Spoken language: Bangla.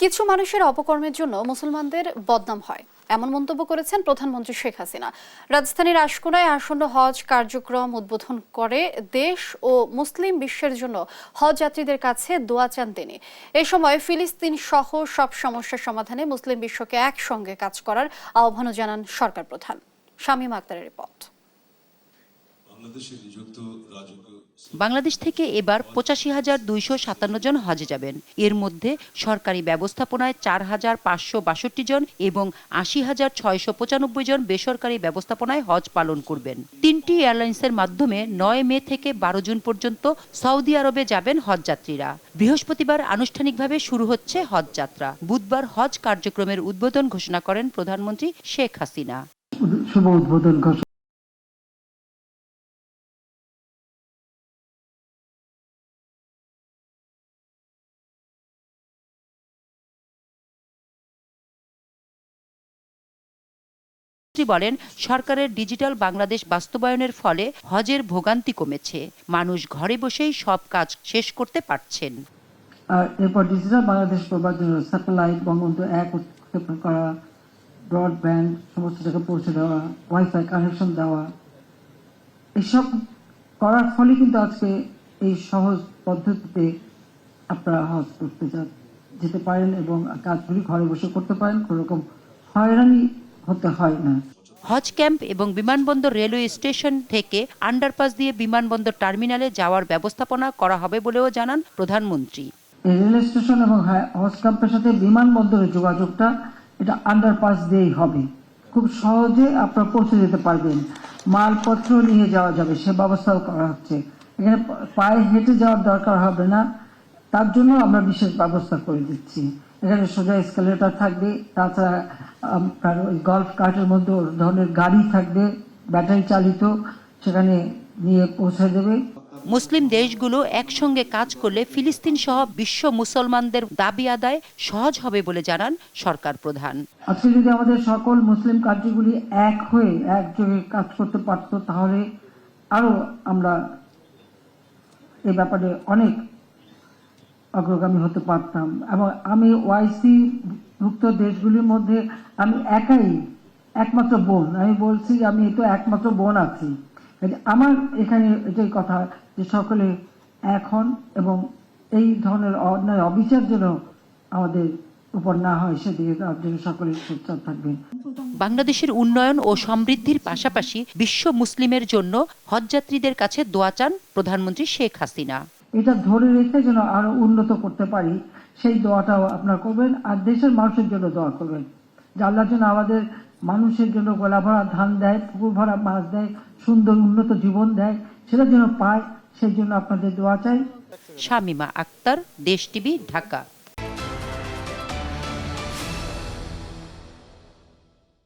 কিছু মানুষের অপকর্মের জন্য মুসলমানদের বদনাম হয়, এমন মন্তব্য করেছেন প্রধানমন্ত্রী শেখ হাসিনা। রাজধানীর আশকোনায় আসন্ন হজ কার্যক্রম উদ্বোধন করে দেশ ও মুসলিম বিশ্বের জন্য হজ যাত্রীদের কাছে দোয়া চান তিনি। এ সময় ফিলিস্তিন সহ সব সমস্যার সমাধানে মুসলিম বিশ্বকে একসঙ্গে কাজ করার আহ্বানও জানান সরকার প্রধান। শামীমা আক্তারের রিপোর্ট। বাংলাদেশ থেকে এবার ৮৫,২৫৭ জন হজে যাবেন। এর মধ্যে সরকারি ব্যবস্থাপনায় ৪,৫৬২ জন এবং ৮০,৬৯৫ জন বেসরকারি ব্যবস্থাপনায় হজ পালন করবেন। ৩টি এয়ারলাইন্সের মাধ্যমে ৯ মে থেকে ১২ জুন পর্যন্ত সৌদি আরবে যাবেন হজযাত্রীরা। বৃহস্পতিবার আনুষ্ঠানিকভাবে শুরু হচ্ছে হজ যাত্রা। বুধবার হজ কার্যক্রমের উদ্বোধন ঘোষণা করেন প্রধানমন্ত্রী শেখ হাসিনা। শুভ উদ্বোধন বলেন, সরকারের ডিজিটাল বাংলাদেশ বাস্তবায়নের ফলে হজের ভোগান্তি কমেছে। মানুষ ঘরে বসেই সব কাজ শেষ করতে পারছেন। আর এরপর ডিজিটাল বাংলাদেশ করবার জন্য স্যাটেলাইট, বঙ্গবন্ধু ১ উৎক্ষেপণ করা, ব্রডব্যান্ড সমস্ত জায়গায় পৌঁছে দেওয়া, ওয়াইফাই কানেকশন দেওয়া, এসব করার ফলে কিন্তু আজকে এই সহজ পদ্ধতিতে আপনারা হজ করতে যেতে পারেন এবং কাজগুলি ঘরে বসে করতে পারেন। কোনো রকম হয়রানি হতে হয় না। হজ ক্যাম্প এবং বিমানবন্দর রেলওয়ে স্টেশন থেকে আন্ডারপাস দিয়ে বিমানবন্দর টার্মিনালে যাওয়ার ব্যবস্থাপনা করা হবে বলেও জানান প্রধানমন্ত্রী। রেল স্টেশন এবং হজ ক্যাম্পের সাথে বিমানবন্দরের যোগাযোগটা এটা আন্ডারপাস দিয়েই হবে। খুব সহজে আপনারা পৌঁছে যেতে পারবেন, মালপত্র নিয়ে যাওয়া যাবে, সে ব্যবস্থাও করা হচ্ছে। এখানে পায়ে হেঁটে যাওয়ার দরকার হবে না, তার জন্য আমরা বিশেষ ব্যবস্থা করে দিচ্ছি। এখানে সোজা এসকেলেটর থাকবে, তাছাড়া আপনার ওই গল্ফ কার্টের মধ্যে ধরনের গাড়ি থাকবে ব্যাটারি চালিত, সেখানে নিয়ে পৌঁছে দেবে। মুসলিম দেশগুলো একসঙ্গে কাজ করলে ফিলিস্তিন সহ বিশ্ব মুসলমানদের দাবি আদায় সহজ হবে বলে জানান সরকার প্রধান। আজকে যদি আমাদের সকল মুসলিম কান্ট্রিগুলি এক হয়ে একযোগে কাজ করতে পারত, তাহলে আরো আমরা এ ব্যাপারে অনেক অগ্রগামী হতে পারতাম। এবং আমি ওআইসি ভুক্ত দেশগুলির মধ্যে আমি একাই একমাত্র বোন। আমি বলছি আমি তো একমাত্র বোন আছি। আমার এখানে এটাই কথা যে সকলে এক হন এবং এই ধরনের অন্যায় অবিচার যেন আমাদের উপর না হয়, সেদিকে তার জন্য সকলের সোচ্চার থাকবেন। বাংলাদেশের উন্নয়ন ও সমৃদ্ধির পাশাপাশি বিশ্ব মুসলিমের জন্য হজযাত্রীদের কাছে দোয়া চান প্রধানমন্ত্রী শেখ হাসিনা। এটা ধরে রেখে যেন আরো উন্নত করতে পারি, সেই দোয়াটাও আপনারা করবেন। আর দেশের মানুষের জন্য দোয়া করবেন যে আল্লাহ যেন আমাদের মানুষের জন্য গলা ভরা ধান দেয়, পুকুর ভরা মাছ দেয়, সুন্দর উন্নত জীবন দেয়, সেটা যেন পায়, সেই জন্য আপনাদের দোয়া চাই। শামীমা আক্তার, দেশ টিভি, ঢাকা।